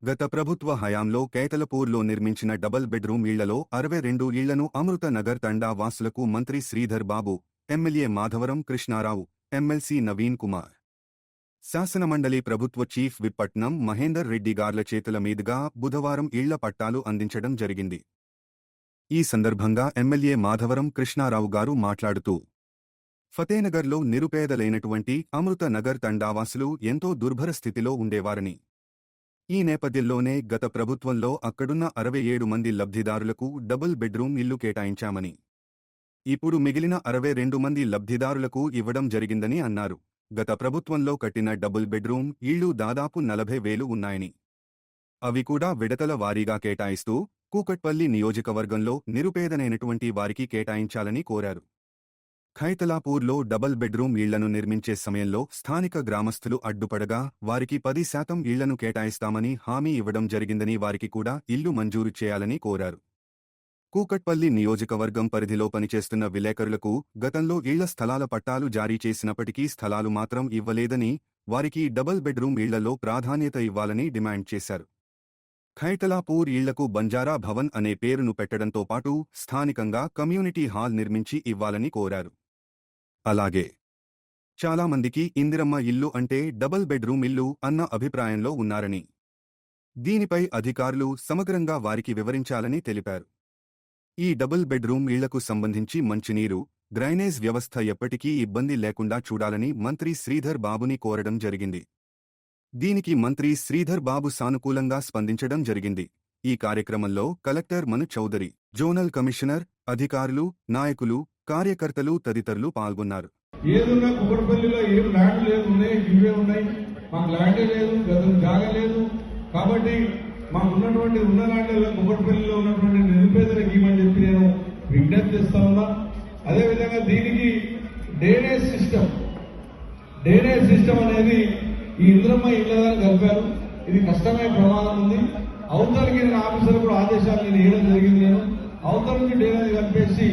గత ప్రభుత్వ హయాంలో కేతలపూర్లో నిర్మించిన డబుల్ బెడ్రూమ్ ఇళ్లలో 62 ఇళ్లను అమృత నగర్ తండా వాసులకు మంత్రి శ్రీధర్ బాబు, ఎమ్మెల్యే మాధవరం కృష్ణారావు, ఎమ్మెల్సీ నవీన్ కుమార్, శాసనమండలి ప్రభుత్వ చీఫ్ విప్ పట్నం మహేందర్ రెడ్డి గార్ల చేతుల మీదుగా బుధవారం ఇళ్ల పట్టాలు అందించడం జరిగింది. ఈ సందర్భంగా ఎమ్మెల్యే మాధవరం కృష్ణారావు గారు మాట్లాడుతూ, ఫతేనగర్లో నిరుపేదలైనటువంటి అమృత నగర్ తండావాసులు ఎంతో దుర్భర స్థితిలో ఉండేవారని, ఈ నేపథ్యంలోనే గత ప్రభుత్వంలో అక్కడున్న 67 మంది లబ్ధిదారులకు డబుల్ బెడ్రూమ్ ఇల్లు కేటాయించామని, ఇప్పుడు మిగిలిన 62 మంది లబ్ధిదారులకు ఇవ్వడం జరిగిందని అన్నారు. గత ప్రభుత్వంలో కట్టిన డబుల్ బెడ్రూమ్ ఇళ్లు దాదాపు 40,000 ఉన్నాయని, అవి కూడా విడతల వారీగా కేటాయిస్తూ కూకట్పల్లి నియోజకవర్గంలో నిరుపేదనైనటువంటి వారికి కేటాయించాలని కోరారు. ఖైతలాపూర్లో డబుల్ బెడ్రూమ్ ఇళ్లను నిర్మించే సమయంలో స్థానిక గ్రామస్తులు అడ్డుపడగా వారికి 10% ఇళ్లను కేటాయిస్తామని హామీ ఇవ్వడం జరిగిందని వారికి కూడా ఇల్లు మంజూరు చేయాలని కోరారు. కూకట్పల్లి నియోజకవర్గం పరిధిలో పనిచేస్తున్న విలేకరులకు గతంలో ఇళ్ల స్థలాల పట్టాలు జారీ చేసినప్పటికీ స్థలాలు మాత్రం ఇవ్వలేదని, వారికి డబుల్ బెడ్రూమ్ ఇళ్లలో ప్రాధాన్యత ఇవ్వాలని డిమాండ్ చేశారు. ఖైతలాపూర్ ఇళ్లకు బంజారా భవన్ అనే పేరును పెట్టడంతో పాటు స్థానికంగా కమ్యూనిటీ హాల్ నిర్మించి ఇవ్వాలని కోరారు. అలాగే చాలామందికి ఇందిరమ్మ ఇల్లు అంటే డబుల్ బెడ్రూమ్ ఇల్లు అన్న అభిప్రాయంలో ఉన్నారని, దీనిపై అధికారులు సమగ్రంగా వారికి వివరించాలని తెలిపారు. ఈ డబుల్ బెడ్రూమ్ ఇళ్లకు సంబంధించి మంచినీరు, డ్రైనేజ్ వ్యవస్థ ఎప్పటికీ ఇబ్బంది లేకుండా చూడాలని మంత్రి శ్రీధర్ బాబుని కోరడం జరిగింది. దీనికి మంత్రి శ్రీధర్ బాబు సానుకూలంగా స్పందించడం జరిగింది. ఈ కార్యక్రమంలో కలెక్టర్ మను చౌదరి, జోనల్ కమిషనర్, అధికారులు, నాయకులు, కార్యకర్తలు తదితరులు పాల్గొన్నారు. ఏదున్నా కుక్కడపల్లిలో ఏం ల్యాండ్ లేదు, ఉన్నాయి ఇవే ఉన్నాయి, మాకు ల్యాండే లేదు, గతం జాగా లేదు. కాబట్టి మాకు ఉన్నటువంటి ఉన్న ల్యాండ్లో కుక్కడపల్లిలో ఉన్నటువంటి నిరుపేదలకు ఇవ్వమని చెప్పి నేను విజ్ఞప్తి చేస్తా ఉన్నా. అదేవిధంగా దీనికి డ్రైనేజ్ సిస్టమ్ అనేది ఈ ఇంద్రమ్మ ఇళ్లదాన్ని కలిపారు. ఇది కష్టమైన ప్రమాదం ఉంది. అవతలకి నేను ఆఫీసర్ కూడా ఆదేశాలు నేను ఇవ్వడం జరిగింది. నేను అవతల నుంచి డ్రైనేజ్ కలిపేసి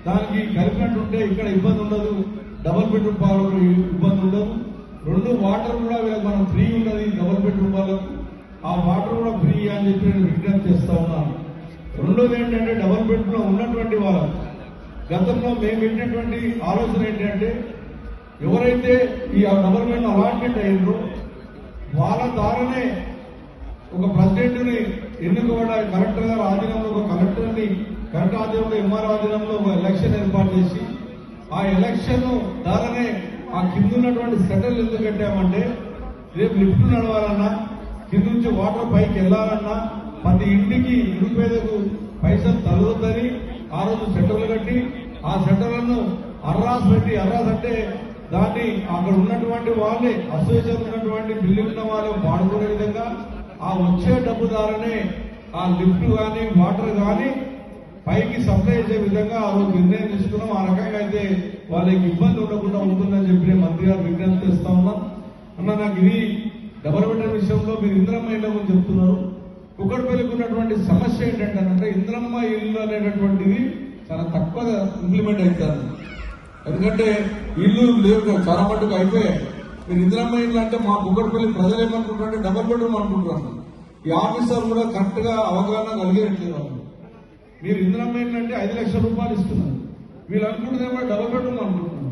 దానికి కలిపినట్టుంటే ఇక్కడ ఇబ్బంది ఉండదు, డబుల్ బెడ్రూమ్ పాలకు ఇబ్బంది ఉండదు. 2 వాటర్ కూడా మనం ఫ్రీ ఉన్నది డబుల్ బెడ్రూమ్ పాలకు, ఆ వాటర్ కూడా ఫ్రీ అని చెప్పి నేను విజ్ఞప్తి చేస్తా ఉన్నాను. రెండోది ఏంటంటే డబుల్ బెడ్రూమ్ ఉన్నటువంటి వాళ్ళ గతంలో మేము పెట్టినటువంటి ఆలోచన ఏంటంటే ఎవరైతే ఈ డబుల్ బెడ్ అలాట్మెంట్ అయ్యిందో వాళ్ళ ద్వారానే ఒక ప్రెసిడెంట్ని ఎన్నుకోవడా కలెక్టర్ గారు ఆధీనంలో ఒక కలెక్టర్ని, కలెక్టర్ ఆధీనంలో ఎంఆర్ ఆధీనంలో ఒక ఎలక్షన్ ఏర్పాటు చేసి ఆ ఎలక్షన్ ద్వారానే ఆ కింద ఉన్నటువంటి సెటల్ ఎందుకు కట్టామంటే రేపు లిఫ్ట్ నడవాలన్నా, కింద నుంచి వాటర్ పైకి వెళ్లాలన్నా ప్రతి ఇంటికి నిరుపేదకు పైసలు తలవద్దని ఆ రోజు సెటర్లు కట్టి ఆ సెటర్లను అర్రాస్ పెట్టి, అర్రాస్ అంటే దాన్ని అక్కడ ఉన్నటువంటి వాళ్ళే అసోసియేషన్ ఉన్నటువంటి బిల్డింగ్ ఉన్న వాళ్ళు వాడుకునే విధంగా ఆ వచ్చే డబ్బు ద్వారానే ఆ లిఫ్ట్ కానీ వాటర్ కానీ పైకి సప్లై చేసే విధంగా ఆ రోజు నిర్ణయం తీసుకున్నాం. ఆ రకంగా అయితే వాళ్ళకి ఇబ్బంది ఉండకుండా ఉంటుందని చెప్పి మంత్రి గారు విజ్ఞప్తి చేస్తా ఉన్నాం. అన్న నాకు ఇది డబుల్ బెడ్రూమ్ విషయంలో మీరు ఇంద్రమ్మ ఇళ్ల గురించి చెప్తున్నారు. కుక్కడపల్లికి ఉన్నటువంటి సమస్య ఏంటంటే ఇంద్రమ్మ ఇల్లు అనేటటువంటిది చాలా తక్కువ ఇంప్లిమెంట్ అవుతుంది. ఎందుకంటే ఇల్లు లేవు, చాలా మటుకు అయిపోయాయి. మీరు ఇందిరమ్మ ఇల్లు అంటే మా కుక్కడపల్లి ప్రజలు ఏమనుకుంటారంటే డబుల్ బెడ్రూమ్ అనుకుంటున్నారు. ఈ ఆఫీసర్ కూడా కరెక్ట్ గా అవగాహన కలిగేట్లేదు. వాళ్ళు మీరు ఇందిరమ్మ ఇల్లు అంటే 5 లక్షల రూపాయలు ఇస్తున్నారు, వీళ్ళు అనుకుంటున్నారేమో డబుల్ బెడ్రూమ్ అనుకుంటున్నారు.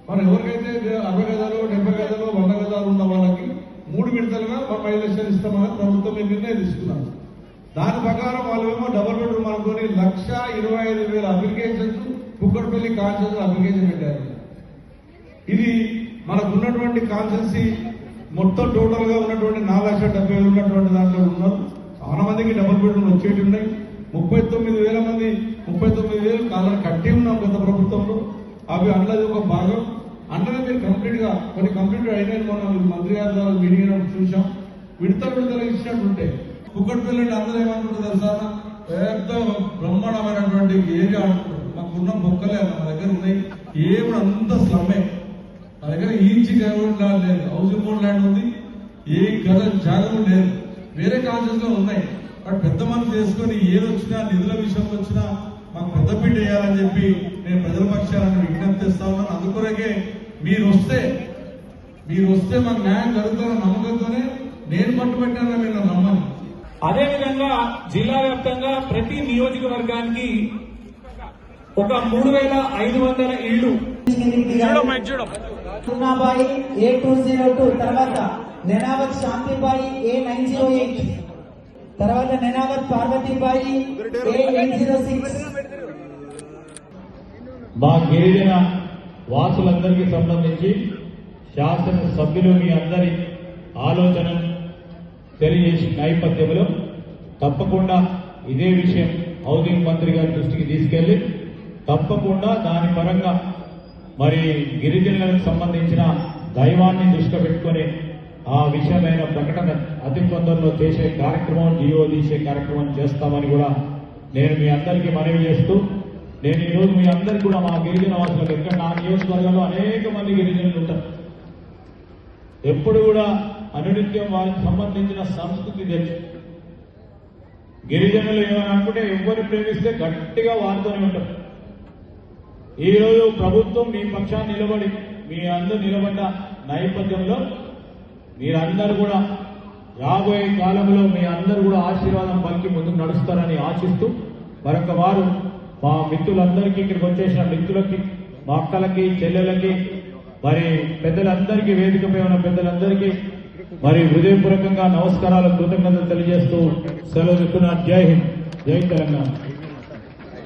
మరి ఎవరికైతే 60 గజాలు 70 గజాలు 100 గజాలు ఉన్న వాళ్ళకి 3 విడతలుగా 5 లక్షలు ఇస్తామని ప్రభుత్వం నిర్ణయం తీసుకున్నారు. దాని ప్రకారం వాళ్ళు ఏమో డబుల్ బెడ్రూమ్ అనుకుని 1,25,000 అప్లికేషన్స్ కుక్కడపల్లి కాన్స్టిట్యూన్సీ అప్లికేషన్ పెట్టారు. ఇది మనకు ఉన్నటువంటి కాన్స్టిట్యూన్సీ మొత్తం టోటల్ గా ఉన్నటువంటి 4,70,000 ఉన్నటువంటి దాంట్లో ఉన్నారు. చాలా మందికి డబుల్ బెడ్రూమ్ వచ్చేటి ఉన్నాయి. 39,000 మంది 39,000 కాలం కట్టి ఉన్నాం గత ప్రభుత్వంలో. అవి అన్నది ఒక భాగం. అంటే మీరు కంప్లీట్ గా కొన్ని కంప్లీట్ అయినాయి. మనం మంత్రి గారి ద్వారా మీడియా చూసాం. విడతలు ఇచ్చినట్టుంటాయి. కుక్కడపల్లి అందరూ ఏమనుకుంటారు సార్, పెద్ద బ్రహ్మాండమైనటువంటి ఏరియా అనుకుంటారు. మాకున్న బొక్కలే మా దగ్గర ఉన్నాయి, ఏమి అంత స్లమ్మే. మా దగ్గర ఈంచి గవర్నమెంట్ ల్యాండ్ లేదు, హౌసింగ్ బోర్డ్ ల్యాండ్ ఉంది, ఏ గత జాగం లేదు. వేరే కాన్సెస్ లో ఉన్నాయి. బట్ పెద్ద మనసు చేసుకుని ఏదొచ్చినా నిధుల విషయంలో వచ్చినా మాకు పెద్దపీట వేయాలని చెప్పి నేను ప్రజల పక్షాలను విజ్ఞప్తి చేస్తా ఉన్నాను. అందుకొరకే మీరు వస్తే మాకు న్యాయం జరుగుతుందన్న నమ్మకంతోనే నేను పట్టుబట్టాను, మీరు నమ్మని. అదేవిధంగా జిల్లా వ్యాప్తంగా ప్రతి నియోజకవర్గానికి ఒక 3,500 ఇళ్లు. సున్నాబాయి A202, తర్వాత నెనావత్ శాంతిబాయి A908, తర్వాత నెనావత్ పార్వతీబాయి A806. మా గిరిజన వాసులందరికీ సంబంధించి శాసనసభ్యులు మీ అందరి ఆలోచన తెలియజేసి నేపథ్యంలో తప్పకుండా ఇదే విషయం హౌసింగ్ మంత్రి గారి దృష్టికి తీసుకెళ్లి తప్పకుండా దాని పరంగా మరి గిరిజనులకు సంబంధించిన దైవాన్ని దృష్టిలో పెట్టుకుని ఆ విషయమైన ప్రకటన అతి తొందరలో చేసే కార్యక్రమం, జియో తీసే కార్యక్రమం చేస్తామని కూడా నేను మీ అందరికీ మనవి చేస్తూ, నేను ఈరోజు మీ అందరికీ కూడా మా గిరిజన వాసులకు, ఇక్కడ నా నియోజకవర్గంలో అనేక మంది గిరిజనులు ఉంటారు, ఎప్పుడు కూడా అనునిత్యం వారికి సంబంధించిన సంస్కృతి తెలుసు. గిరిజనులు ఏమని అనుకుంటే ఎవరిని ప్రేమిస్తే గట్టిగా వారితోనే ఉంటారు. ఈరోజు ప్రభుత్వం మీ పక్షాన్ని నిలబడి మీ అందరూ నిలబడ్డ నేపథ్యంలో మీరందరూ కూడా రాబోయే కాలంలో మీ అందరూ కూడా ఆశీర్వాదం పలికి ముందుకు నడుస్తారని ఆశిస్తూ మరొక వారు మా మిత్రులందరికీ, ఇక్కడికి వచ్చేసిన మిత్రులకి, మా అక్కలకి, చెల్లెలకి, మరి పెద్దలందరికీ, వేదికపై ఉన్న పెద్దలందరికీ మరి హృదయపూర్వకంగా నమస్కారాలు, కృతజ్ఞతలు తెలియజేస్తూ సెలవు చెప్తున్నా. జై హింద్, జై తెలంగాణ.